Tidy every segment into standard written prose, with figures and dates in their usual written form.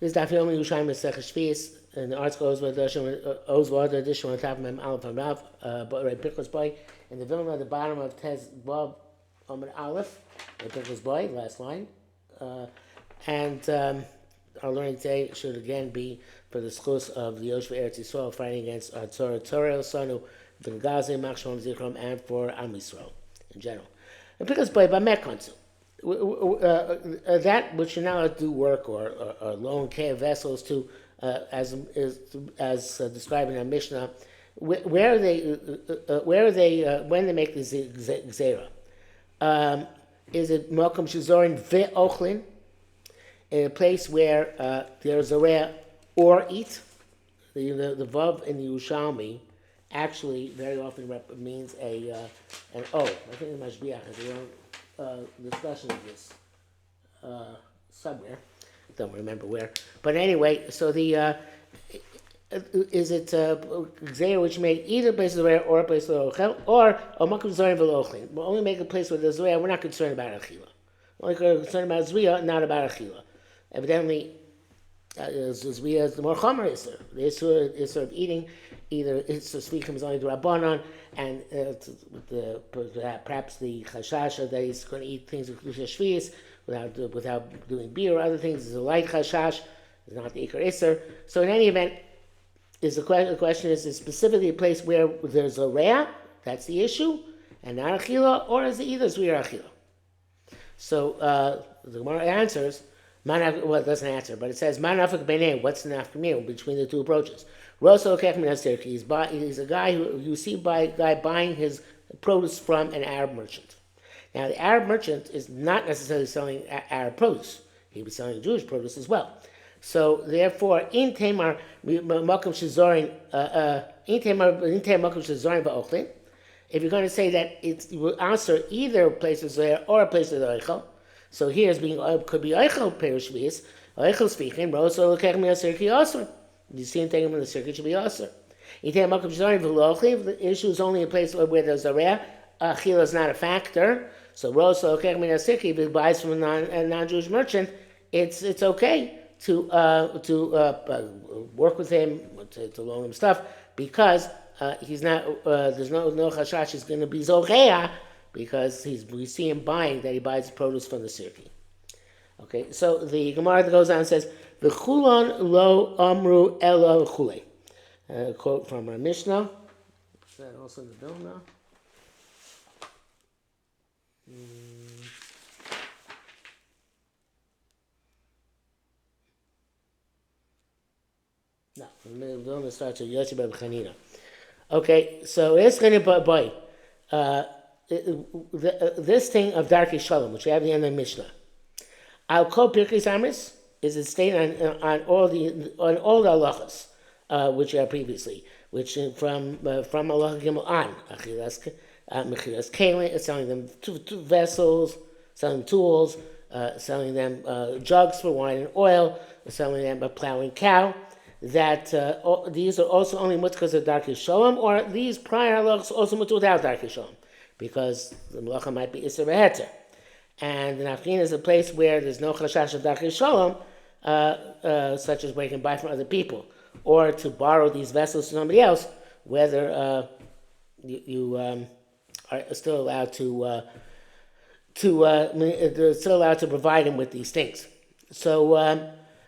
This is Daf Yomi Yerushalmi Shevi'is, and the article Ozvah edition on top of Mem Aleph and Rav, but right Pickles Boy, and the Vilna at the bottom of Tez Bob Amid Aleph, right Pickles Boy, last line, and our learning today should again be for the schus of the Yoshua Eretz Yisrael fighting against Torah Sanu, V'Ngazi Machshon Zichron, and for Am Yisrael in general. And Pickles Boy by Mekonsu. That which you're not allowed to do work or loan care vessels to, as described in our Mishnah, where are they when they make the gzera? Is it Malcolm Shazorin ve'ochlin, in a place where there's a rare or eat? The vav in the Yerushalmi actually very often means an o. I think the Mashbiach has their own discussion of this somewhere. Don't remember where. But anyway, so the is it gzeira which made either a place of the rare or a place of the ochel, or a makom zorin v'lochlin? We'll only make a place where there's rare. We're not concerned about achila. We're only concerned about zriya, not about achila. Evidently, zriya is the more chomer iser. The iser of eating, either it's the svichim is only the rabbanon, and perhaps the chashash that he's going to eat things with Yerushalmi Shevi'is without doing beer or other things is a light chashash, it's not the ikar iser. So in any event, the question is specifically a place where there's a rea, that's the issue, and not achila, or is it either zriya or achila? So the Gemara answers. Well, it doesn't answer, but it says, "Manafik b'nei." What's the nafkamir between the two approaches? Rosso kech min hasirki. He's a guy who you see guy buying his produce from an Arab merchant. Now, the Arab merchant is not necessarily selling Arab produce; he was selling Jewish produce as well. So, therefore, in Tamar makom shezorin, makom shezorin va'ochlin. If you're going to say that you will answer either a place of there or a place of the oichel. So here could be Eichel Perishvius, Eichel speaking, Rosa Lekech Mi Asirki Asr. You see him taking him in the circuit should be Asr. The issue is only a place where there's a rare, Achila is not a factor. So Rosa Lekech Mi Asirki, if he buys from a non-Jewish merchant, it's okay to work with him, to loan him stuff, because he's not, there's no chashash is going to be Zocheah, because we see him buying that he buys produce from the cirki. Okay, so the Gemara that goes on says, "V'chulon lo amru elo chule." Quote from our Mishnah. Is that also in the bill now? No, the bill starts with Yossi ben Chanina. Okay, so it's going to buy. This thing of Darkei Shalom, which we have at the end of the Mishnah, Al Kol Pirkei Amris is a statement on all the halachas which we had previously, which from halacha Gimel on Mechilas Kalim, selling them vessels, selling tools, selling them jugs for wine and oil, selling them a plowing cow. That these are also only mutkas of Darkei Shalom, or these prior halachas also mut without Darkei Shalom, because the melacha might be Isser V'Heter. And the Nafkin is a place where there's no chashash of Darkei Shalom, such as where you can buy from other people, or to borrow these vessels to somebody else, whether you are still allowed to provide him with these things. So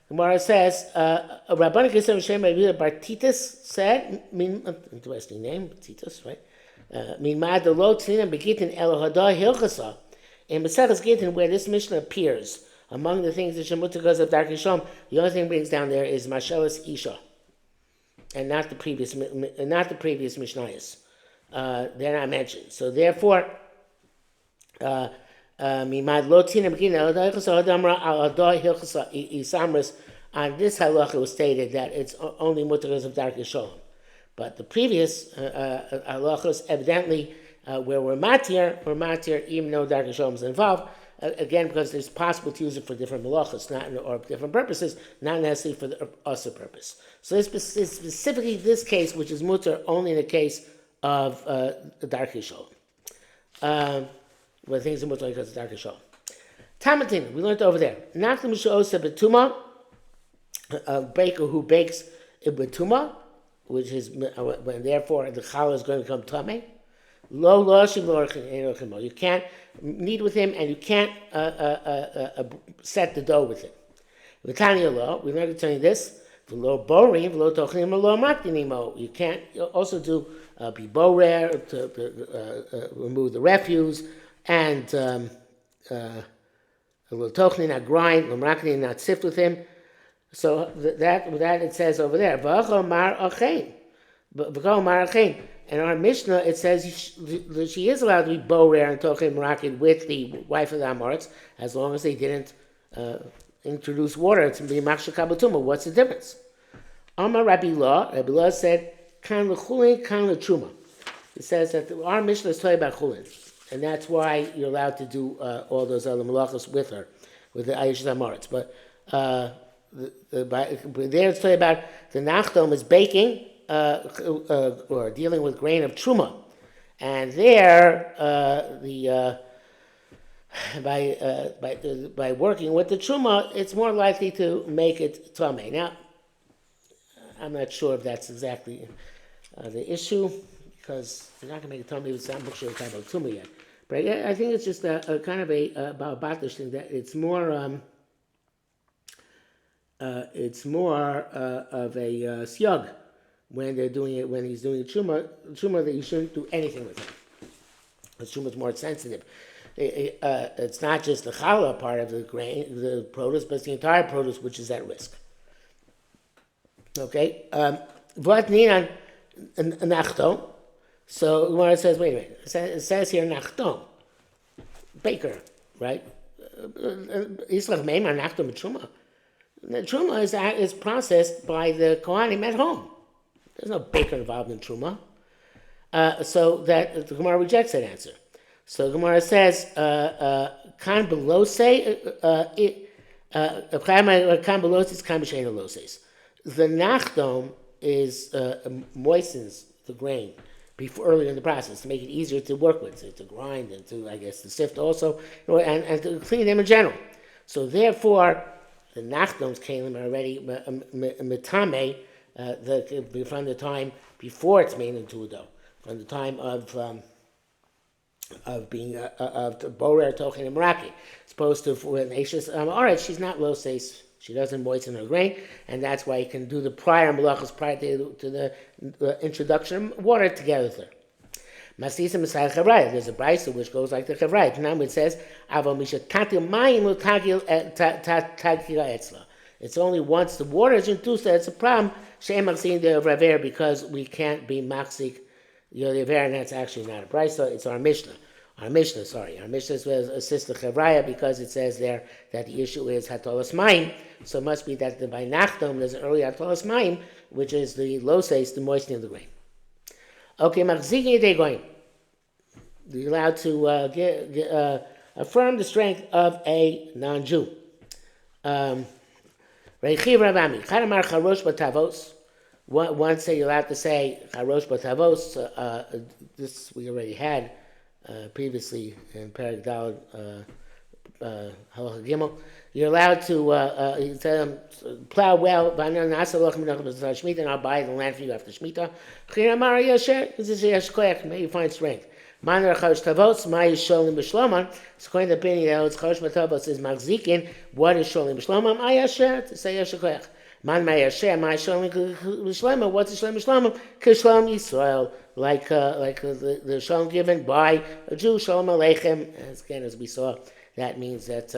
Gemara says, Rabbanik Yisrael Shem Rabbi Bar Titus said, interesting name, Titus, right? In Maseches Gittin, where this Mishnah appears, among the things that Shemut because of Darkei Shalom, the only thing it brings down there is Mashelas Isha, and not the previous Mishnayos. They're not mentioned. So therefore, on this halacha was stated that it's only mutagas of Darkei Shalom. But the previous halachos, evidently, where we're matir, even though Darkei Shalom is involved, again, because it's possible to use it for different malachos, or different purposes, not necessarily for the usher purpose. So it's specifically this case, which is mutar only in the case of Darkei Shalom, where things are mutar because of Darkei Shalom. Tamatin, we learned over there. Nachli misha osa betuma a baker who bakes betuma, which is when therefore the challah is going to become tameh. Lo loshim lo. You can't knead with him, and you can't set the dough with him. V'tanya lo, we learned to tell you this. V'lo borim, v'lo tochnim, v'lo makdinimo. You can't also do be borer to remove the refuse, and v'lo tochnim, not grind, v'lo makdin, not sift with him. So that it says over there. V'achol mar achein. V'achol mar achein. In our Mishnah, it says she is allowed to be borer and tochim marakin with the wife of the Amoritz, as long as they didn't introduce water to be machshir kabatuma. What's the difference? Amar Rabbi Law said, kan l'chulin, kan l'truma. It says that our Mishnah is talking about chulin, and that's why you're allowed to do all those other malachos with her, with the Ayish Amoritz. But there it's talking about the nachdom is baking, or dealing with grain of truma, and there by working with the truma, it's more likely to make it tameh. Now, I'm not sure if that's exactly the issue, because you're not going to make it tameh with some book about truma yet. But I think it's just a kind of a batish thing, that it's more of a syug. When they're doing it, when he's doing truma, that you shouldn't do anything with him. The truma is more sensitive. It's not just the challah part of the grain, the produce, but it's the entire produce which is at risk. Okay, what ninan nachtom? So Gemara says, wait a minute. It says here nachtom, baker, right? Islach meimar nachtom truma. The truma is processed by the kohanim at home. There's no baker involved in truma. So that the Gemara rejects that answer. So the Gemara says, kan belose, kan beloses, kan b'shein beloses. The nachdom is moistens the grain earlier in the process to make it easier to work with, to grind and to, I guess, to sift also, and to clean them in general. So therefore, the nachdom's kalim are already metame. From the time before it's made into a dough, from the time of being of borer tochin and maraki, as opposed to when Ashes she's not loses, she doesn't moisten her grain, and that's why you can do the prior malachas prior to the introduction of water together with her. Masisa Messiah Chavraya. There's a brisa which goes like the Chavraya. Now it says Avo Misha Tatil Mayim Tagil Etzla. It's only once the water is introduced that it's a problem. She'em Machzin de Raver, because we can't be Machzik Yodever, and that's actually not a brisa. It's our Mishnah. Our Mishnah says assist the Chavraya, because it says there that the issue is Hatolas Mayim. So it must be that by Nachdom there's an early Hatolas Mayim, which is the loses, the moistening of the grain. Okay, Machzikin Yedei Goyim. You're allowed to affirm the strength of a non-Jew. Reichiv Rabami, Chanamar Charosh Batavos. Once you're allowed to say Charosh Batavos. This we already had previously in Perek Daled Halacha Gimel. You're allowed to plow well, and I'll buy the land for you after Shemitah. May you find strength. According to the opinion that Chosh Matavos is Machzikin, what is Sholim B'Shlomim? Ayasher, to say Yasher Koyach. Man Mayasher, my Sholim B'Shlomim, what's the Sholim B'Shlomim? K'Shlom Yisrael, like the Shalom given by a Jew, Shalom Aleichem. As we saw, that means that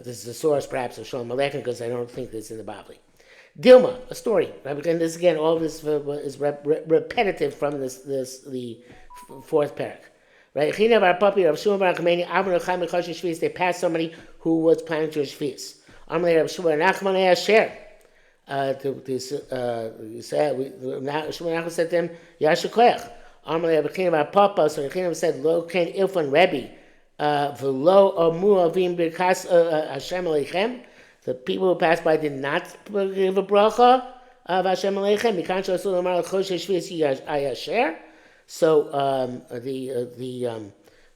this is the source perhaps of Shalom Aleichem, because I don't think this in the Bavli. Dilma, a story. And this again, all this is repetitive from the fourth parak. Right? They passed somebody who was planning to Shevi'is. Shmuel said to him, Yashakoyach. Amalei Rabbi Bar Papa, so Rabbi said, Lo ken ilfan Rebbe, v'lo amu avim birkas Hashem Aleichem. The people who passed by did not give a bracha of Hashem Aleichem. Mikan shasu lomar l'chosh Shevi'is ayasher. So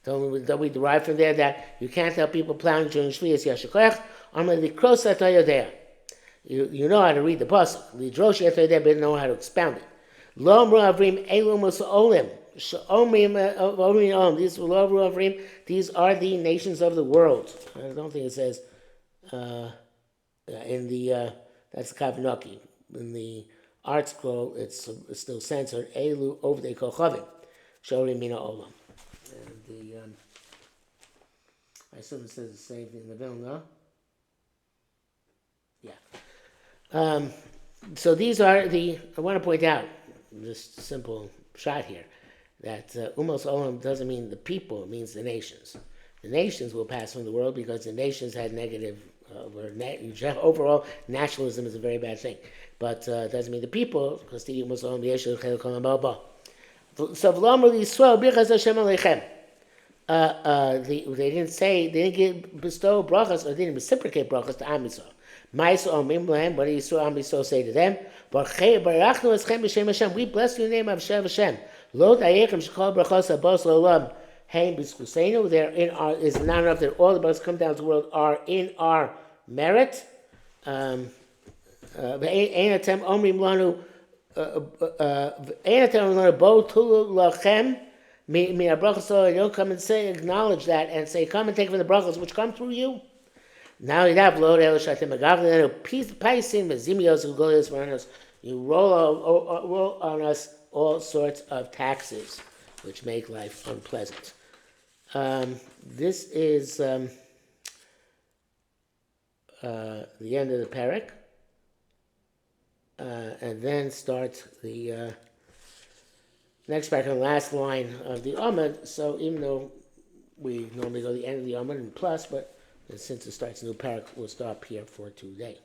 Don't we derive from there that you can't tell people plowing during Shvi'is Yashikoyach? Amar the Krosa Toyodea. You know how to read the pasuk. The Drosh Yatoyodea, but don't know how to expound it. Lo Amru Avrim Elu Musa Olim. These are the nations of the world. I don't think it says in the that's the Kavanaki. In the art scroll, it's still censored. Elu over the Kochavim. Shori Mina Olam. And the I assume it says the same thing in the Vilna. Yeah. So these are the. I want to point out this simple shot here that Umos Olam doesn't mean the people; it means the nations. The nations will pass from the world because the nations had negative. Overall, nationalism is a very bad thing, but it doesn't mean the people because the Umos Olam Yeshua Chelikol Baba. So V'lomer Yisrael Birchas Hashem Aleichem. They didn't bestow brachas or didn't reciprocate brachas to Am Yisrael. Ma'aser Omrim Lahem, what did Yisrael Am Yisrael say to them? Barachnu Eschem B'Shem Hashem. We bless you in the name of Hashem. Lo Dayechem Shechol Brachos Abos L'Olam Hein B'Zchusenu. There in our is not enough that all the brachas come down to the world are in our merit. Ein Atem Omrim Lanu. Ein Atem Lanu Bo Tulu Lachem. You don't come and say, acknowledge that and say, come and take from the brachos which come through you. Now you have load el shatim agav. Paisim zimios ugolios v'anos. You roll on us all sorts of taxes, which make life unpleasant. This is the end of the parak, and then starts the next parak, the last line of the Amud. So even though we normally go to the end of the Amud and plus, but since it starts a new parak, we'll stop here for today.